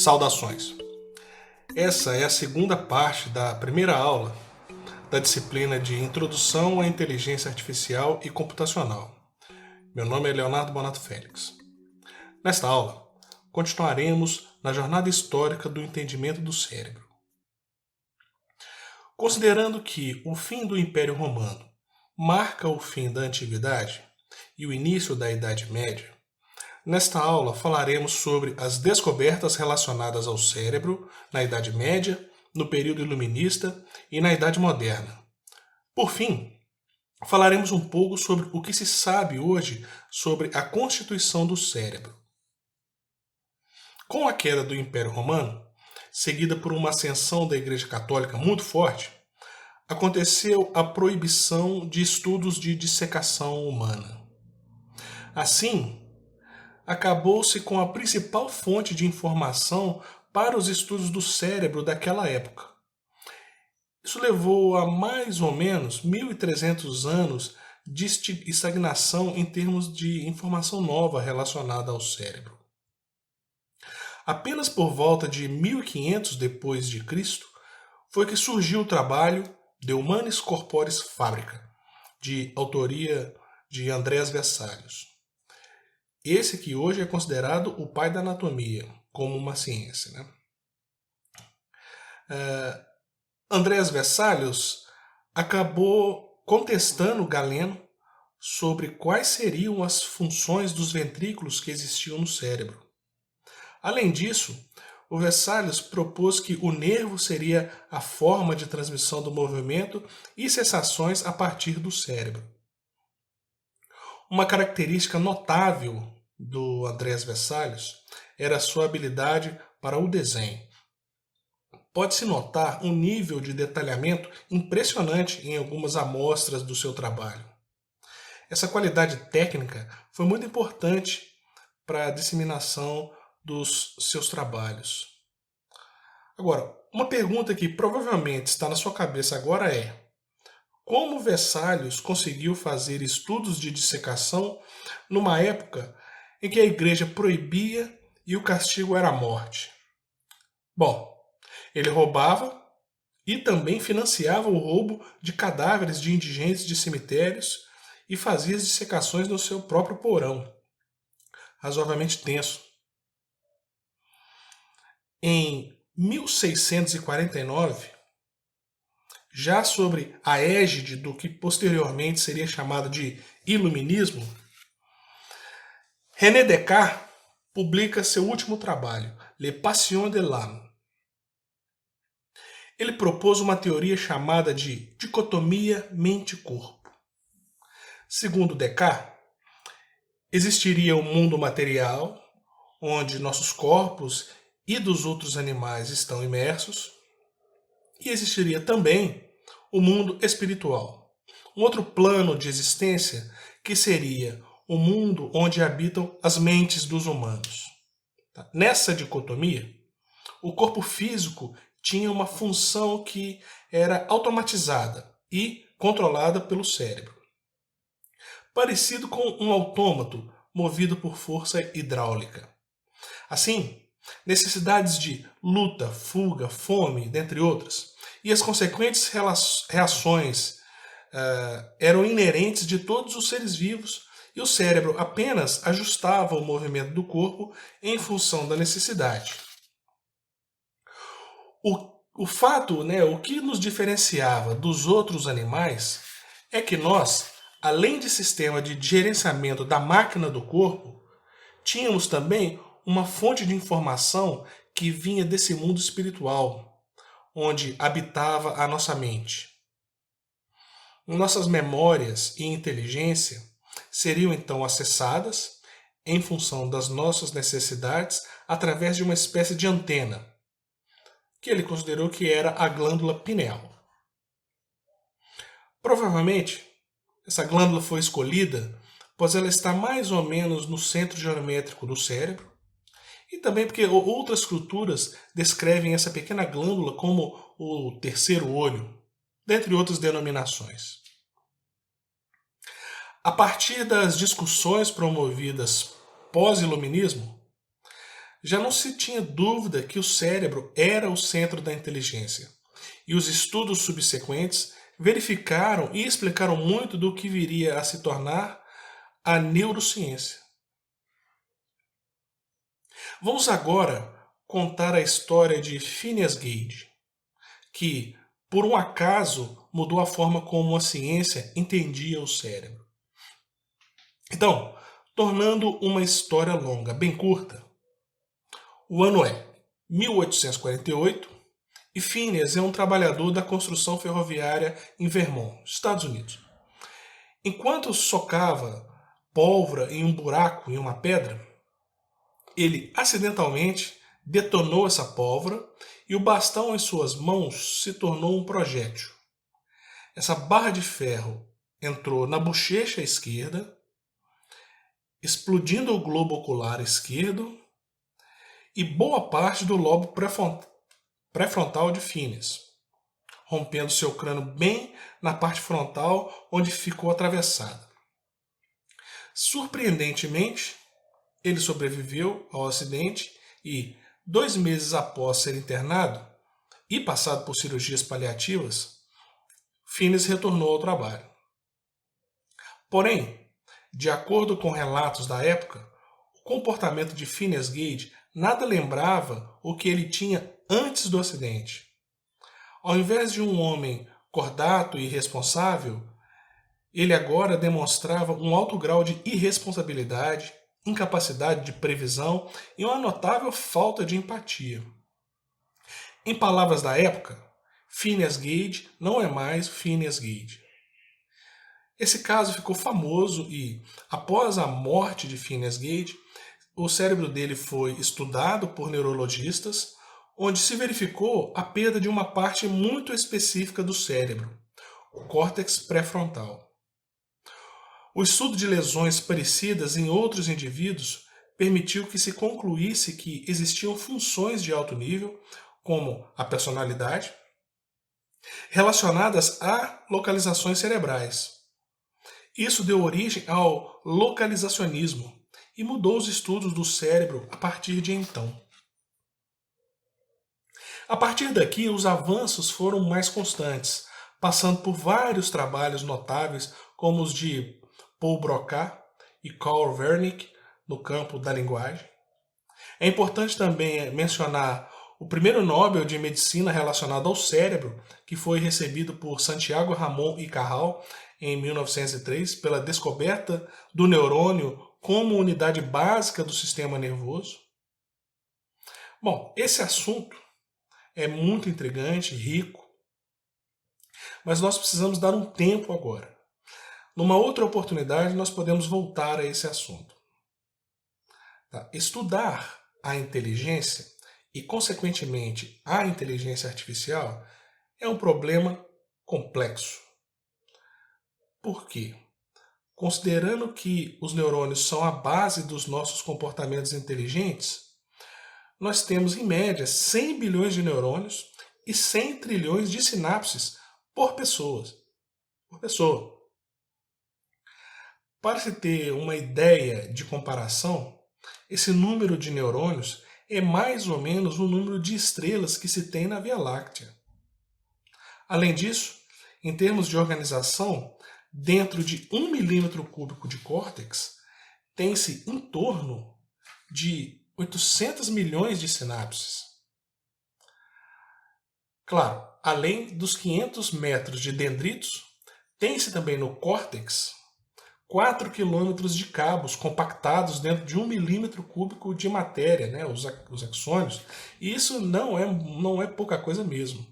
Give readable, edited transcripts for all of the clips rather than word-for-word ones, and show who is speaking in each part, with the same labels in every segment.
Speaker 1: Saudações! Essa é a segunda parte da primeira aula da disciplina de Introdução à Inteligência Artificial e Computacional. Meu nome é Leonardo Bonato Félix. Nesta aula, continuaremos na jornada histórica do entendimento do cérebro. Considerando que o fim do Império Romano marca o fim da Antiguidade e o início da Idade Média, nesta aula falaremos sobre as descobertas relacionadas ao cérebro na Idade Média, no período iluminista e na Idade Moderna. Por fim, falaremos um pouco sobre o que se sabe hoje sobre a constituição do cérebro. Com a queda do Império Romano, seguida por uma ascensão da Igreja Católica muito forte, aconteceu a proibição de estudos de dissecação humana. Assim, acabou-se com a principal fonte de informação para os estudos do cérebro daquela época. Isso levou a mais ou menos 1.300 anos de estagnação em termos de informação nova relacionada ao cérebro. Apenas por volta de 1500 depois de Cristo foi que surgiu o trabalho De Humanis Corporis Fabrica, de autoria de Andreas Vesalius. Esse que hoje é considerado o pai da anatomia, como uma ciência, né? Andreas Vesalius acabou contestando Galeno sobre quais seriam as funções dos ventrículos que existiam no cérebro. Além disso, o Vesalius propôs que o nervo seria a forma de transmissão do movimento e sensações a partir do cérebro. Uma característica notável do Andreas Vesalius era a sua habilidade para o desenho. Pode-se notar um nível de detalhamento impressionante em algumas amostras do seu trabalho. Essa qualidade técnica foi muito importante para a disseminação dos seus trabalhos. Agora, uma pergunta que provavelmente está na sua cabeça agora é: como Vesalius conseguiu fazer estudos de dissecação numa época em que a igreja proibia e o castigo era a morte? Bom, ele roubava e também financiava o roubo de cadáveres de indigentes de cemitérios e fazia as dissecações no seu próprio porão, razoavelmente tenso. Em 1649, já sobre a égide do que posteriormente seria chamado de Iluminismo, René Descartes publica seu último trabalho, Les Passions de l'âme. Ele propôs uma teoria chamada de dicotomia mente-corpo. Segundo Descartes, existiria um mundo material, onde nossos corpos e dos outros animais estão imersos, e existiria também o mundo espiritual, um outro plano de existência que seria o mundo onde habitam as mentes dos humanos. Nessa dicotomia, o corpo físico tinha uma função que era automatizada e controlada pelo cérebro, parecido com um autômato movido por força hidráulica. Assim, necessidades de luta, fuga, fome, dentre outras, e as consequentes reações eram inerentes de todos os seres vivos, e o cérebro apenas ajustava o movimento do corpo em função da necessidade. O fato, o que nos diferenciava dos outros animais é que nós, além de sistema de gerenciamento da máquina do corpo, tínhamos também uma fonte de informação que vinha desse mundo espiritual, onde habitava a nossa mente. Nossas memórias e inteligência seriam então acessadas em função das nossas necessidades através de uma espécie de antena, que ele considerou que era a glândula pineal. Provavelmente, essa glândula foi escolhida pois ela está mais ou menos no centro geométrico do cérebro, e também porque outras culturas descrevem essa pequena glândula como o terceiro olho, dentre outras denominações. A partir das discussões promovidas pós-iluminismo, já não se tinha dúvida que o cérebro era o centro da inteligência, e os estudos subsequentes verificaram e explicaram muito do que viria a se tornar a neurociência. Vamos agora contar a história de Phineas Gage, que, por um acaso, mudou a forma como a ciência entendia o cérebro. Então, tornando uma história longa bem curta, o ano é 1848 e Phineas é um trabalhador da construção ferroviária em Vermont, Estados Unidos. Enquanto socava pólvora em um buraco em uma pedra, ele acidentalmente detonou essa pólvora e o bastão em suas mãos se tornou um projétil. Essa barra de ferro entrou na bochecha esquerda, explodindo o globo ocular esquerdo e boa parte do lobo pré-frontal de Phineas, rompendo seu crânio bem na parte frontal onde ficou atravessada. Surpreendentemente, ele sobreviveu ao acidente e, 2 meses após ser internado e passado por cirurgias paliativas, Phineas retornou ao trabalho. Porém, de acordo com relatos da época, o comportamento de Phineas Gage nada lembrava o que ele tinha antes do acidente. Ao invés de um homem cordato e irresponsável, ele agora demonstrava um alto grau de irresponsabilidade, incapacidade de previsão e uma notável falta de empatia. Em palavras da época, Phineas Gage não é mais Phineas Gage. Esse caso ficou famoso e, após a morte de Phineas Gage, o cérebro dele foi estudado por neurologistas, onde se verificou a perda de uma parte muito específica do cérebro, o córtex pré-frontal. O estudo de lesões parecidas em outros indivíduos permitiu que se concluísse que existiam funções de alto nível, como a personalidade, relacionadas a localizações cerebrais. Isso deu origem ao localizacionismo e mudou os estudos do cérebro a partir de então. A partir daqui, os avanços foram mais constantes, passando por vários trabalhos notáveis, como os de Paul Broca e Carl Wernicke no campo da linguagem. É importante também mencionar o primeiro Nobel de Medicina relacionado ao cérebro, que foi recebido por Santiago Ramon y Cajal em 1903 pela descoberta do neurônio como unidade básica do sistema nervoso. Bom, esse assunto é muito intrigante, rico, mas nós precisamos dar um tempo agora. Numa outra oportunidade, nós podemos voltar a esse assunto. Tá? Estudar a inteligência e, consequentemente, a inteligência artificial é um problema complexo. Por quê? Considerando que os neurônios são a base dos nossos comportamentos inteligentes, nós temos, em média, 100 bilhões de neurônios e 100 trilhões de sinapses por pessoa. Para se ter uma ideia de comparação, esse número de neurônios é mais ou menos o número de estrelas que se tem na Via Láctea. Além disso, em termos de organização, dentro de 1 milímetro cúbico de córtex, tem-se em torno de 800 milhões de sinapses. Claro, além dos 500 metros de dendritos, tem-se também no córtex 4 quilômetros de cabos compactados dentro de 1 milímetro cúbico de matéria, né, os axônios, e isso não é pouca coisa mesmo.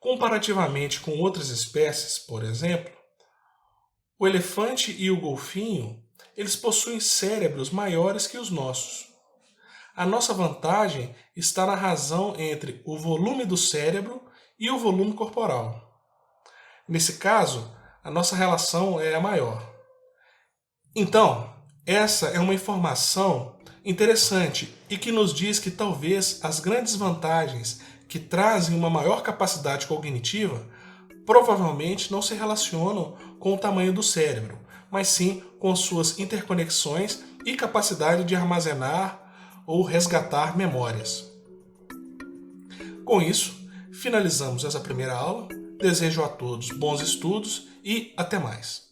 Speaker 1: Comparativamente com outras espécies, por exemplo, o elefante e o golfinho, eles possuem cérebros maiores que os nossos. A nossa vantagem está na razão entre o volume do cérebro e o volume corporal. Nesse caso, a nossa relação é a maior. Então, essa é uma informação interessante e que nos diz que talvez as grandes vantagens que trazem uma maior capacidade cognitiva provavelmente não se relacionam com o tamanho do cérebro, mas sim com suas interconexões e capacidade de armazenar ou resgatar memórias. Com isso, finalizamos essa primeira aula. Desejo a todos bons estudos e até mais.